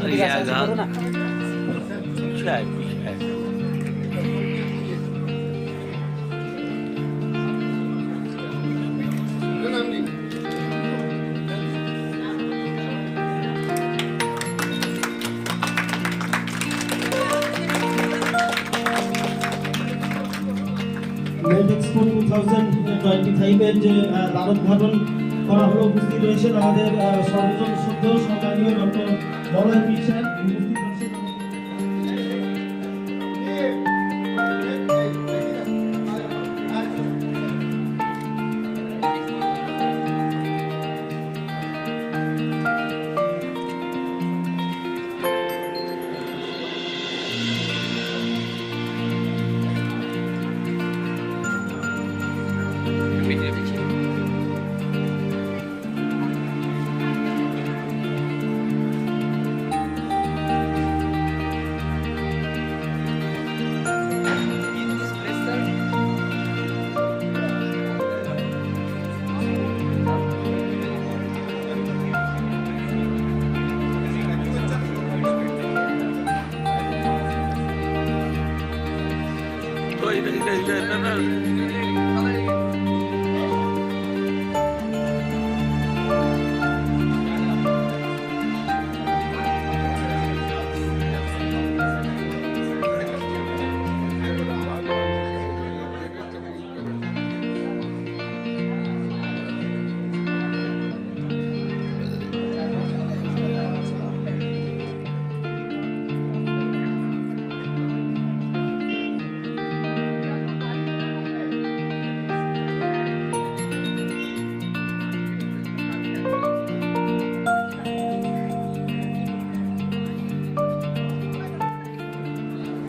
না world expo 2025 এর যে দ্বারোদ্ঘাটন করা হলো, উপস্থিত রয়েছেন আমাদের সর্বজন শ্রদ্ধেয় সম্মানীয় ডক্টর বলয় পীর সাহেব, উপস্থিত রয়েছেন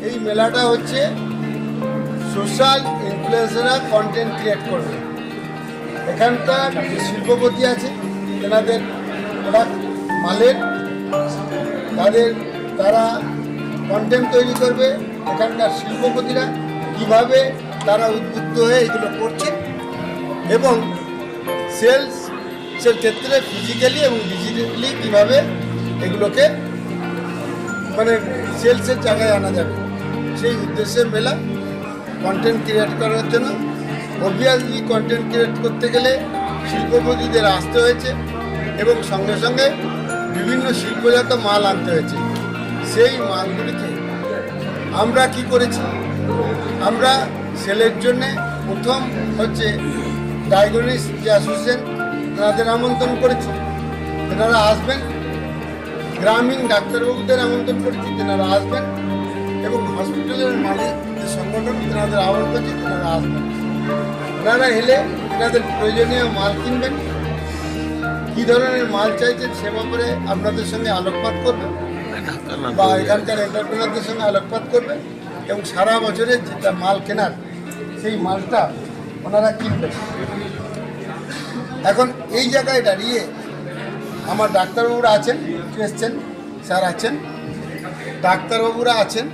এই মেলাটা হচ্ছে সোশ্যাল ইনফ্লুয়েন্সাররা কন্টেন্ট ক্রিয়েট করবে। এখানকার যে শিল্পপতি আছে তেনাদের প্রোডাক্ট মালের তারা কন্টেন্ট তৈরি করবে। এখানকার শিল্পপতিরা কীভাবে তারা উদ্বুদ্ধ হয়ে এগুলো করছে এবং সেলসের ক্ষেত্রে ফিজিক্যালি এবং ডিজিটালি কীভাবে এগুলোকে মানে সেলসের জায়গায় আনা যাবে, সেই উদ্দেশ্যে মেলা। কন্টেন্ট ক্রিয়েট করার জন্য অবভিয়াসলি কন্টেন্ট ক্রিয়েট করতে গেলে শিল্পপতিদের আসতে হয়েছে এবং সঙ্গে সঙ্গে বিভিন্ন শিল্পজাত মাল আনতে হয়েছে। সেই মালগুলিকে আমরা কি করেছি, আমরা সেলের জন্যে প্রথম হচ্ছে ডায়াগনস্টিক যে অ্যাসোসিয়েশন তাদের আমন্ত্রণ করেছি, তেনারা আসবেন। গ্রামীণ ডাক্তারবাবুদের আমন্ত্রণ করেছি, তেনারা আসবেন। এবং হসপিটালের মালিক যে সংগঠন তেনাদের আহ্বান করছে, তেনারা আসবেন। তেনারা এলে তেনাদের প্রয়োজনীয় মাল কিনবেন, কী ধরনের মাল চাইছেন সে ব্যাপারে আপনাদের সঙ্গে আলোকপাত করবে বা এখানকার এন্টারপ্রেনারদের সঙ্গে আলোকপাত করবে এবং সারা বছরের যেটা মাল কেনার সেই মালটা ওনারা কিনবেন। এখন এই জায়গায় দাঁড়িয়ে আমার ডাক্তারবাবুরা আছেন, এসছেন, স্যার আছেন, ডাক্তারবাবুরা আছেন,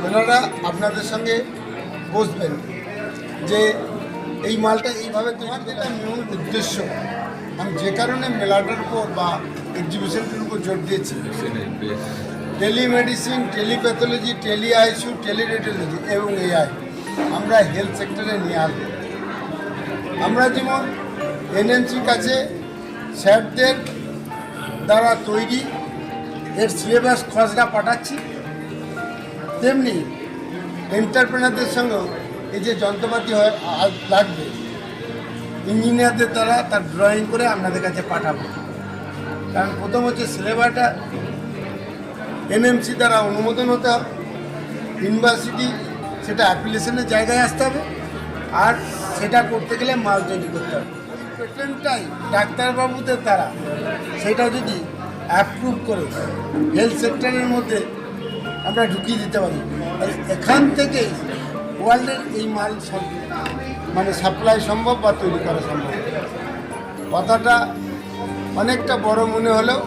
ওনারা আপনাদের সঙ্গে বসবেন যে এই মালটা এইভাবে তোমার যেটা মূল উদ্দেশ্য। আমি যে কারণে মেলাটার উপর বা এক্সিবিশনটির উপর জোর দিয়েছি, টেলিমেডিসিন, টেলিপ্যাথোলজি, টেলি আইসিইউ, টেলিরেডিওলজি এবং এআই আমরা হেলথ সেক্টরে নিয়ে আসবো। আমরা যেমন এনএমসির কাছে স্যারদের দ্বারা তৈরি এর সিলেবাস খসড়া পাঠাচ্ছি, তেমনি এন্টারপ্রেনারদের সঙ্গেও এই যে যন্ত্রপাতি লাগবে ইঞ্জিনিয়ারদের দ্বারা তার ড্রয়িং করে আপনাদের কাছে পাঠাবো। কারণ প্রথম হচ্ছে সিলেবাসটা এনএমসি দ্বারা অনুমোদন হতে হবে, ইউনিভার্সিটি সেটা অ্যাপ্লিকেশনের জায়গায় আসতে হবে, আর সেটা করতে গেলে মাল তৈরি করতে হবে। পেটেন্টটাই ডাক্তারবাবুদের দ্বারা সেটা যদি অ্যাপ্রুভ করে হেলথ সেক্টরের মধ্যে আমরা ঢুকিয়ে দিতে পারি, এখান থেকে ওয়ার্ল্ডের এই মাল মানে সাপ্লাই সম্ভব বা তৈরি করা সম্ভব। কথাটা অনেকটা বড় মনে হলেও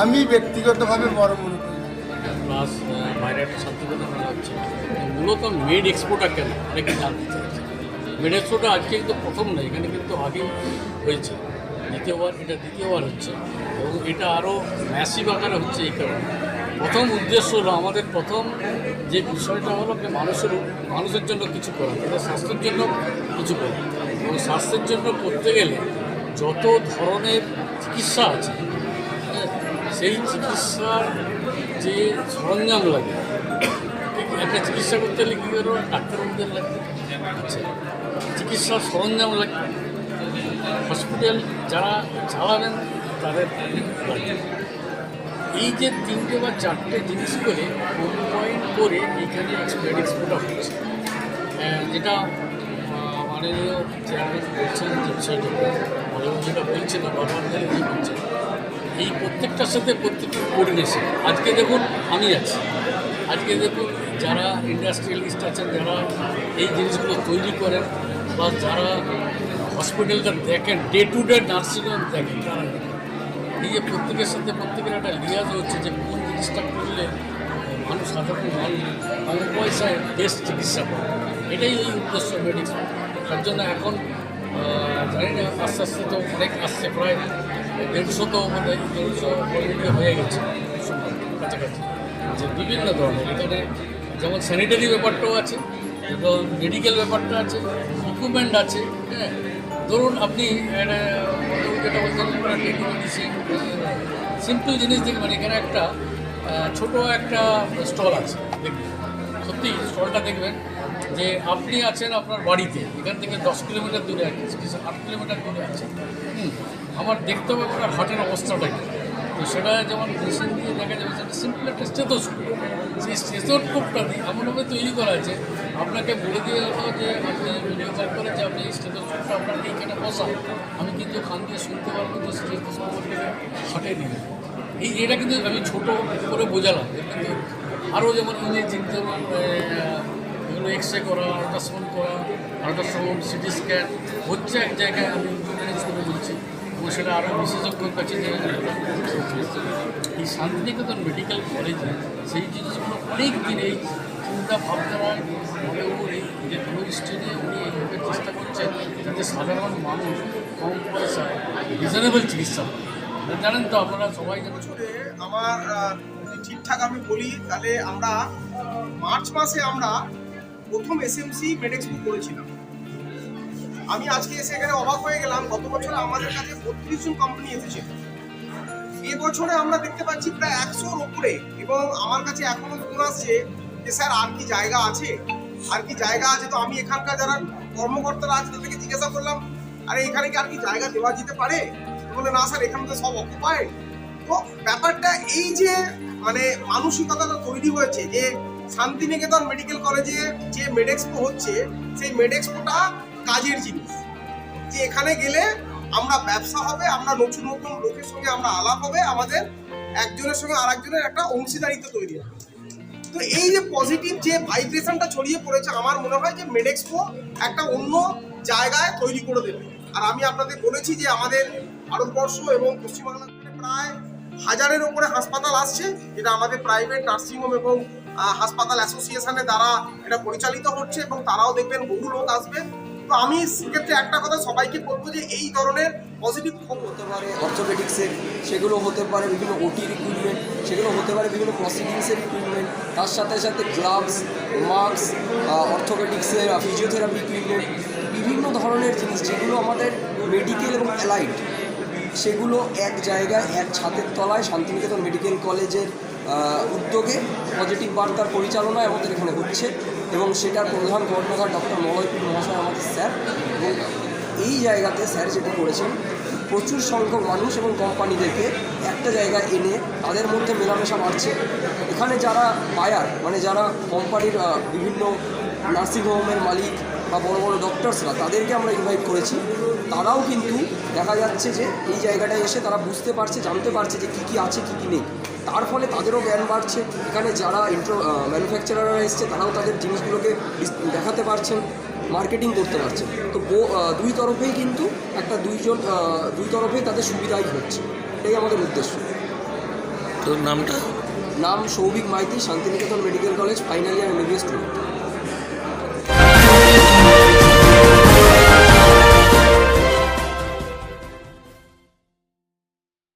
আমি ব্যক্তিগতভাবে বড় মনে করি। প্লাস বাইরেটা শান্তিপূর্ণ মনে হচ্ছে মূলত মেড এক্সপোর্টটা কেন অনেকে জানতে চাইছে। মেড এক্সপোর্টটা আজকে কিন্তু প্রথম না, এখানে কিন্তু আগেই হয়েছে। দ্বিতীয়বার হচ্ছে এবং এটা আরও ম্যাসিভ আকারে হচ্ছে এই কারণে। প্রথম উদ্দেশ্য হলো আমাদের প্রথম যে বিষয়টা হলো যে মানুষের জন্য কিছু করা, তাদের স্বাস্থ্যের জন্য কিছু করা। এবং স্বাস্থ্যের জন্য করতে গেলে যত ধরনের চিকিৎসা আছে, সেই চিকিৎসার যে সরঞ্জাম লাগে, একটা চিকিৎসা করতে গেলে কী করবো, ডাক্তারবাবুদের লাগবে, আচ্ছা চিকিৎসার সরঞ্জাম লাগবে, হসপিটাল যারা চালাবেন তাদের লাগবে। এই যে 3টে বা 4টে জিনিস করে কম্বাইন করে এইখানে এক্সপোর্টটা হচ্ছে, যেটা মাননীয় চেয়ারম্যান বলছেন যে বিষয়টা যেটা বলছেন বাবার এই বলছেন, এই প্রত্যেকটার সাথে প্রত্যেকটা কোঅর্ডিনেশন। আজকে দেখুন আমি আছি, আজকে দেখুন যারা ইন্ডাস্ট্রিয়ালিস্ট আছেন, যারা এই জিনিসগুলো তৈরি করেন, প্লাস যারা হসপিটালটা দেখেন, ডে টু ডে নার্সিংহোম দেখেন, তারা এই যে প্রত্যেকের সাথে প্রত্যেকের একটা লিয়াজ হচ্ছে যে কোন জিনিসটা করলে মানুষ, সাধারণ মানুষ কম পয়সায় বেস্ট চিকিৎসা করে। এটাই এই উদ্দেশ্য মেডিক্স। তার জন্য এখন জানি না, আস্তে আস্তে তো অনেক আসছে, প্রায় 150 তো আমাদের 150 অলরেডি হয়ে গেছে কাছাকাছি, যে বিভিন্ন ধরনের এখানে যেমন স্যানিটারি ব্যাপারটাও আছে, এবং মেডিকেল ব্যাপারটা আছে, ইকুইপমেন্ট আছে। হ্যাঁ, ধরুন আপনি যেটা বলছেন টেলিমেডিসিন, সিম্পল জিনিস দেখবেন, এখানে একটা ছোটো একটা স্টল আছে, দেখবেন সত্যি স্টলটা দেখবেন যে আপনি আছেন আপনার বাড়িতে, এখান থেকে 10 কিলোমিটার দূরে আছে, 8 কিলোমিটার দূরে আছে। আমার দেখতে হবে আপনার হার্টের অবস্থাটা কী। তো সেটা যেমন মেশিন দিয়ে দেখা যাবে, সেটা সিম্পল একটা স্টেথোস্কোপ, সেই স্টেথোস্কোপটা দিয়ে এমনভাবে তৈরি করা আছে, আপনাকে বলে দিয়ে হলো যে আপনি ভিডিও কল করে যে আপনি এই স্টেথোস্কোপটা আপনার এইখানে বসান, আমি কিন্তু খান দিয়ে শুনতে পারবো যে স্টেথোস্কোপ থেকে হাঁটিয়ে দিবে। এটা কিন্তু আমি ছোটো করে বোঝালাম, কিন্তু আরও যেমন ইমেজিং, যেমন এগুলো এক্স রে করা, আল্ট্রাসাউন্ড করা, আল্ট্রাসাউন্ড, সিটি স্ক্যান হচ্ছে এক জায়গায়, আমি ম্যানেজ করে বলছি, এবং সেটা আরও বিশেষজ্ঞর কাছে যে এই শান্তিনিকেতন মেডিকেল কলেজে সেই জিনিসগুলো অনেক দিন এই চিন্তা ভাবনার মনে উনি যে কোনো স্টেজে উনি এইভাবে চেষ্টা করছেন যাতে সাধারণ মানুষ কম পয়সায় রিজনেবল চিকিৎসা পায়। জানেন তো আপনারা সবাই যেন বছরে আমার ঠিকঠাক আমি বলি, তাহলে আমরা মার্চ মাসে আমরা প্রথম এসএমসি মেডেক্সপো করেছিলাম। আমি আজকে এসে এখানে অবাক হয়ে গেলাম, গত বছরে আমাদের কাছে 32 জন কোম্পানি এসেছিল, এবছরে আমরা দেখতে পাচ্ছি প্রায় 100-র উপরে। এবং আমার কাছে এখনো ফোন আসছে যে স্যার আর কি জায়গা আছে, আর কি জায়গা আছে। তো আমি এখানকার যারা কর্মকর্তারা আছে তাদেরকে জিজ্ঞাসা করলাম, আরে এখানে কি আর কি জায়গা দেওয়া যেতে পারে? বলে না স্যার, এখানে তো সব অকুপায়। তো ব্যাপারটা এই যে মানে মানসিকতাটা তৈরি হয়েছে যে শান্তিনিকেতন মেডিকেল কলেজে যে মেডেক্সপো হচ্ছে, সেই মেডেক্সপোটা কাজের জিনিস, যে এখানে গেলে আমরা ব্যবসা হবে, আমরা নতুন নতুন লোকের সঙ্গে আমরা আলাপ হবে, আমাদের একজনের সঙ্গে আরেকজনের একটা অংশীদারিত্ব তৈরি হবে। তো এই যে পজিটিভ যে ভাইব্রেশনটা ছড়িয়ে পড়েছে, আমার মনে হয় যে মেডেক্সপো একটা অন্য জায়গায় তৈরি করে দেবে। আর আমি আপনাদের বলেছি যে আমাদের ভারতবর্ষ এবং পশ্চিমবাংলা প্রায় 1000-এর উপরে হাসপাতাল আসছে, যেটা আমাদের প্রাইভেট নার্সিংহোম এবং হাসপাতাল অ্যাসোসিয়েশনের দ্বারা এটা পরিচালিত হচ্ছে, এবং তারাও দেখবেন বহু লোক আসবে। তো আমি সেক্ষেত্রে একটা কথা সবাইকে বলবো যে এই ধরনের পজিটিভ খবর হতে পারে অর্থোপেডিক্সের, সেগুলো হতে পারে বিভিন্ন ওটির ইকুইপমেন্ট, সেগুলো হতে পারে বিভিন্ন প্রসিডিংসের ইকুইপমেন্ট, তার সাথে সাথে গ্লাভস, মাস্ক, অর্থোপেডিক্সের ফিজিওথেরাপি ইকুইপমেন্ট, বিভিন্ন ধরনের জিনিস যেগুলো আমাদের মেডিকেল এবং অ্যালাইড, সেগুলো এক জায়গায় এক ছাদের তলায় শান্তিনিকেতন মেডিকেল কলেজের উদ্যোগে পজিটিভ বার্তার পরিচালনায় আমাদের এখানে হচ্ছে, এবং সেটার প্রধান কর্ণধার ডক্টর মলয়পুর মহাশয় আমাদের স্যার। এবং এই জায়গাতে স্যার যেটা করেছেন, প্রচুর সংখ্যক মানুষ এবং কোম্পানিদেরকে একটা জায়গায় এনে তাদের মধ্যে মেলামেশা বাড়ছে। এখানে যারা বায়ার, মানে যারা কোম্পানির বিভিন্ন নার্সিংহোমের মালিক বা বড় বড় ডক্টরসরা, তাদেরকে আমরা ইনভাইট করেছি। তারাও কিন্তু দেখা যাচ্ছে যে এই জায়গাটায় এসে তারা বুঝতে পারছে, জানতে পারছে যে কী কী আছে কী কী নেই। তার ফলে তাদেরও জ্ঞান বাড়ছে। এখানে যারা ম্যানুফ্যাকচারাররা এসছে, তারাও তাদের জিনিসগুলোকে দেখাতে পারছেন, মার্কেটিং করতে পারছেন। তো দুই তরফেই কিন্তু একটা দুই তরফেই তাদের সুবিধাই হচ্ছে। এটাই আমাদের উদ্দেশ্য। তোর নামটা? নাম Souvik Maiti, Santiniketan medical college, final year MBBS student.